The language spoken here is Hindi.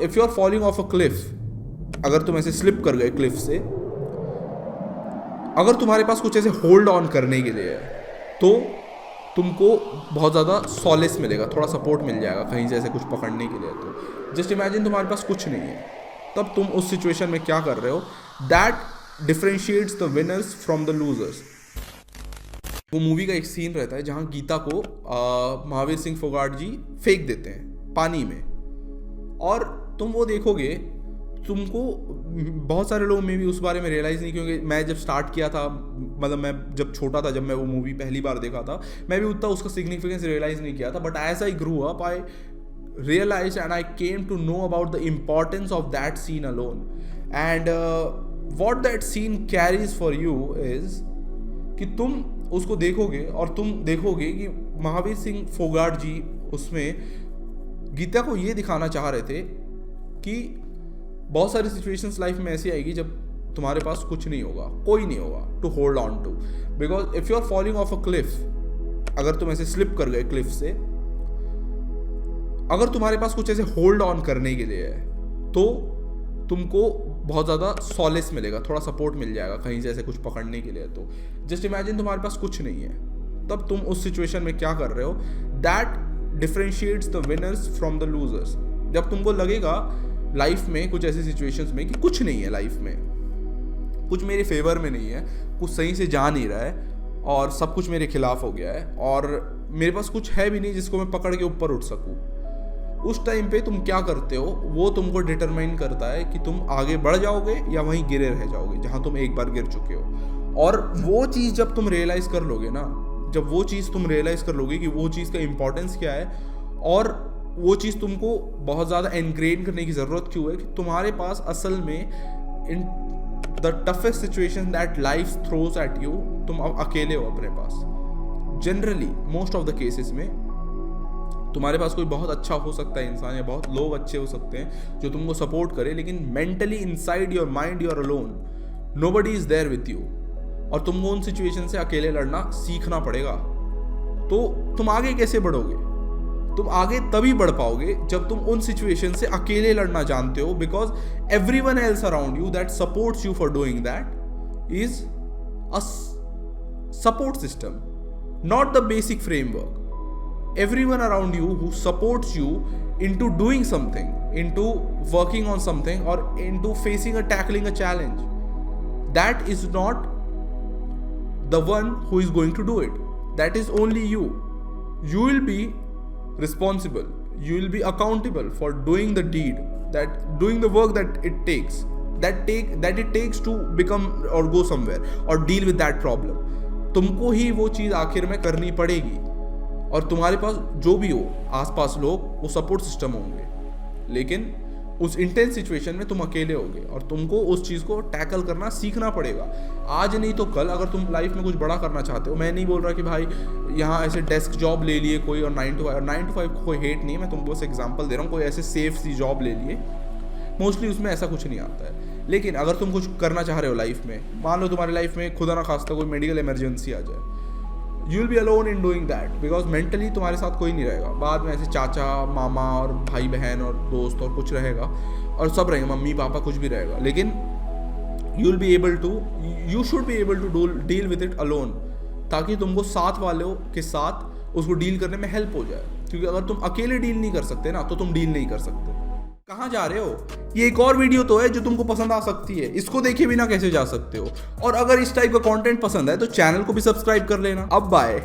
If you are falling off a cliff, अगर तुम ऐसे स्लिप कर गए क्लिफ से, अगर तुम्हारे पास कुछ ऐसे होल्ड ऑन करने के लिए है तो तुमको बहुत ज़्यादा सॉलेस मिलेगा, थोड़ा सपोर्ट मिल जाएगा कहीं से ऐसे कुछ पकड़ने के लिए। तो जस्ट इमेजिन तुम्हारे पास कुछ नहीं है, तब तुम उस सिचुएशन में क्या कर रहे हो, that differentiates the winners from the losers. वो मूवी का एक सीन रहता है जहाँ गीता को महावीर सिंह फोगाट जी फेंक देते हैं पानी में, और तुम वो देखोगे, तुमको बहुत सारे लोग में भी उस बारे में रियलाइज़ नहीं, क्योंकि मैं जब स्टार्ट किया था, मतलब मैं जब छोटा था, जब मैं वो मूवी पहली बार देखा था, मैं भी उतना उसका सिग्निफिकेंस रियलाइज़ नहीं किया था। But as I grew up I realized and I came to know about the importance of that scene alone, and what that scene carries for you is कि तुम उसको देखोगे और तुम देखोगे कि महावीर सिंह फोगाट जी उसमें गीता को ये दिखाना चाह रहे थे कि बहुत सारी सिचुएशंस लाइफ में ऐसी आएगी जब तुम्हारे पास कुछ नहीं होगा, कोई नहीं होगा to hold on to, because if you are falling off a cliff, अगर तुम ऐसे स्लिप कर गए क्लिफ से, अगर तुम्हारे पास कुछ ऐसे होल्ड ऑन करने के लिए है तो तुमको बहुत ज़्यादा सॉलेस मिलेगा, थोड़ा सपोर्ट मिल जाएगा कहीं से ऐसे कुछ पकड़ने के लिए। तो जस्ट इमेजिन तुम्हारे पास कुछ नहीं है, तब तुम उस सिचुएशन में क्या कर रहे हो, that differentiates the winners from the losers. जब तुमको लगेगा लाइफ में कुछ ऐसी सिचुएशंस में कि कुछ नहीं है, लाइफ में कुछ मेरे फेवर में नहीं है, कुछ सही से जा नहीं रहा है और सब कुछ मेरे खिलाफ हो गया है और मेरे पास कुछ है भी नहीं जिसको मैं पकड़ के ऊपर उठ सकूं, उस टाइम पे तुम क्या करते हो वो तुमको डिटरमाइन करता है कि तुम आगे बढ़ जाओगे या वहीं गिरे रह जाओगे जहां तुम एक बार गिर चुके हो। और वो चीज़ जब तुम रियलाइज़ कर लोगे ना, जब वो चीज़ तुम रियलाइज़ कर लोगे कि वो चीज़ का इंपॉर्टेंस क्या है और वो चीज़ तुमको बहुत ज़्यादा एनग्रेन करने की ज़रूरत क्यों है, कि तुम्हारे पास असल में in the toughest situation that life throws at you, तुम अब अकेले हो अपने पास। Generally most of the cases में तुम्हारे पास कोई बहुत अच्छा हो सकता है इंसान, या बहुत लोग अच्छे हो सकते हैं जो तुमको सपोर्ट करे, लेकिन mentally inside your mind you are alone, nobody is there with you, और तुमको उन सिचुएशन से अकेले लड़ना सीखना पड़ेगा। तो तुम आगे कैसे बढ़ोगे, तुम आगे तभी बढ़ पाओगे जब तुम उन सिचुएशन से अकेले लड़ना जानते हो, because everyone else around you that supports you for doing that is a support system, not the basic framework. Everyone around you who supports you into doing something, into working on something, or into facing or tackling a challenge, that is not the one who is going to do it. That is only you. You will be responsible, you will be accountable for doing the deed, that doing the work that it takes, that it takes to become or go somewhere or deal with that problem. तुमको ही वो चीज़ आखिर में करनी पड़ेगी, और तुम्हारे पास जो भी हो आसपास लोग, वो सपोर्ट सिस्टम होंगे, लेकिन उस इंटेंस सिचुएशन में तुम अकेले होगे और तुमको उस चीज़ को टैकल करना सीखना पड़ेगा। आज नहीं तो कल, अगर तुम लाइफ में कुछ बड़ा करना चाहते हो, मैं नहीं बोल रहा कि भाई यहाँ ऐसे डेस्क जॉब ले लिए कोई और 9 to 5 को कोई हेट नहीं है, मैं तुमको बस एग्जांपल दे रहा हूँ, कोई ऐसे सेफ सी जॉब ले लिए, मोस्टली उसमें ऐसा कुछ नहीं आता है। लेकिन अगर तुम कुछ करना चाह रहे हो लाइफ में, मान लो तुम्हारी लाइफ में खुदा ना खास्ता कोई मेडिकल इमरजेंसी आ जाए, you will be alone in doing that, because mentally तुम्हारे साथ कोई नहीं रहेगा। बाद में ऐसे चाचा मामा और भाई बहन और दोस्त और कुछ रहेगा, और सब रहेंगे, मम्मी पापा कुछ भी रहेगा, लेकिन you should be able to deal with it alone, ताकि तुमको साथ वालों के साथ उसको डील करने में हेल्प हो जाए। क्योंकि अगर तुम अकेले डील नहीं कर सकते ना, तो तुम डील नहीं कर सकते। कहाँ जा रहे हो? ये एक और वीडियो तो है जो तुमको पसंद आ सकती है, इसको देखे बिना कैसे जा सकते हो? और अगर इस टाइप का कंटेंट पसंद है तो चैनल को भी सब्सक्राइब कर लेना। अब बाय।